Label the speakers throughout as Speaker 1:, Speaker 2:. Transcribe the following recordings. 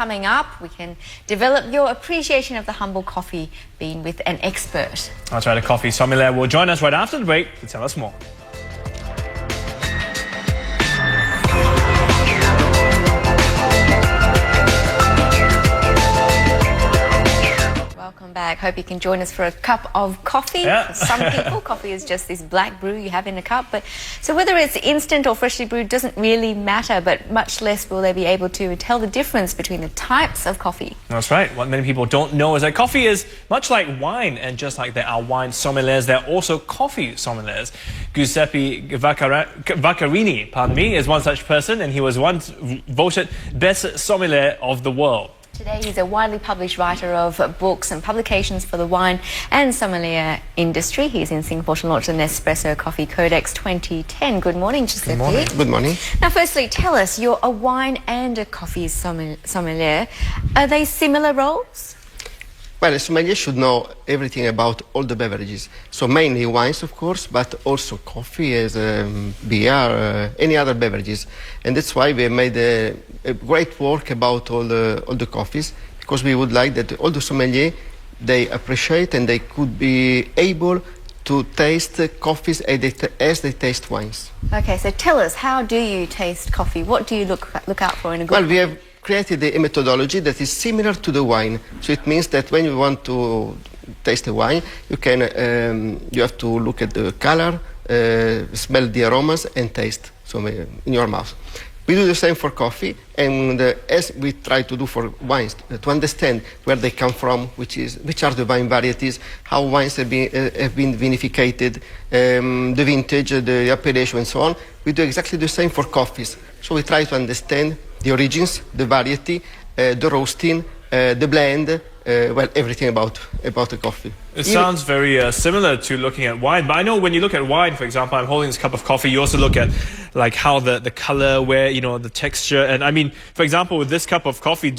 Speaker 1: coming up, we can develop your appreciation of the humble coffee bean with an expert.
Speaker 2: That's right, a coffee sommelier will join us right after the break to tell us more.
Speaker 1: Welcome back. Hope you can join us for a cup of coffee.
Speaker 2: Yeah.
Speaker 1: For some people, coffee is just this black brew you have in a cup. But so whether it's instant or freshly brewed doesn't really matter, but much less will they be able to tell the difference between the types of coffee.
Speaker 2: That's right. What many people don't know is that coffee is much like wine, and just like there are wine sommeliers, there are also coffee sommeliers. Giuseppe Vaccarini, pardon me, is one such person, and he was once voted best sommelier of the world.
Speaker 1: Today he's a widely published writer of books and publications for the wine and sommelier industry. He's in Singapore to launch the Nespresso Coffee Codex 2010. Good morning, Giuseppe.
Speaker 3: Good morning. Good morning.
Speaker 1: Now, firstly, tell us, you're a wine and a coffee sommelier. Are they similar roles?
Speaker 3: Well, a sommelier should know everything about all the beverages. So mainly wines, of course, but also coffee, as beer, any other beverages. And that's why we made a great work about all the coffees, because we would like that all the sommeliers, they appreciate and they could be able to taste coffees as they taste wines.
Speaker 1: Okay, so tell us, how do you taste coffee? What do you look out for in a good
Speaker 3: Well, we have created a methodology that is similar to the wine. So it means that when you want to taste a wine, you can you have to look at the color, smell the aromas, and taste. So in your mouth. We do the same for coffee, and as we try to do for wines, to understand where they come from, which are the wine varieties, how wines have been vinificated, the vintage, the appellation, and so on. We do exactly the same for coffees. So we try to understand the origins, the variety, the roasting, the blend, well, everything about the coffee.
Speaker 2: It sounds very similar to looking at wine, but I know when you look at wine, for example, I'm holding this cup of coffee, you also look at like how the color, where, you know, the texture. And I mean, for example, with this cup of coffee,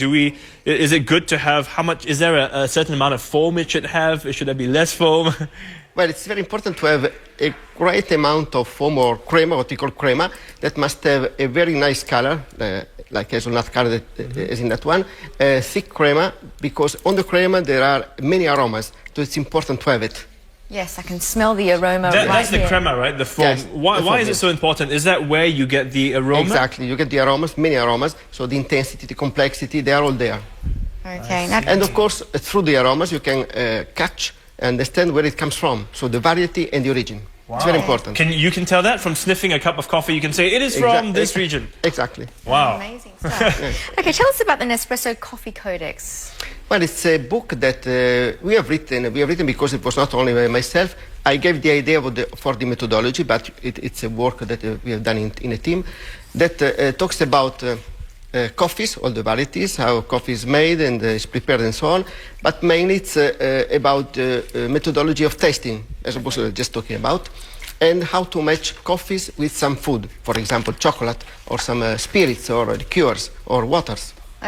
Speaker 2: is it good to have, how much, is there a certain amount of foam it should have? Should there be less foam?
Speaker 3: Well, it's very important to have a great amount of foam or crema, what we call crema, that must have a very nice color, like hazelnut color that is in that one, thick crema, because on the crema there are many aromas, so it's important to have it.
Speaker 1: Yes, I can smell the aroma right
Speaker 2: That's the
Speaker 1: here.
Speaker 2: crema, right? The foam.
Speaker 3: Yes,
Speaker 2: Why is it so important? Is that where you get the aroma?
Speaker 3: Exactly, you get the aromas, many aromas, so the intensity, the complexity, they are all there.
Speaker 1: Okay.
Speaker 3: And of course, through the aromas, you can catch, understand where it comes from, so the variety and the origin. Wow. It's very important.
Speaker 2: You can tell that from sniffing a cup of coffee. You can say it is from this region.
Speaker 3: Exactly.
Speaker 2: Wow.
Speaker 1: Amazing stuff. Okay, tell us about the Nespresso Coffee Codex.
Speaker 3: Well, it's a book that we have written. We have written because it was not only by myself. I gave the idea for the methodology, but it's a work that we have done in a team that talks about coffees, all the varieties, how coffee is made and is prepared and so on. But mainly it's about methodology of tasting, as opposed to just talking about, and how to match coffees with some food, for example, chocolate or some spirits or liqueurs or waters.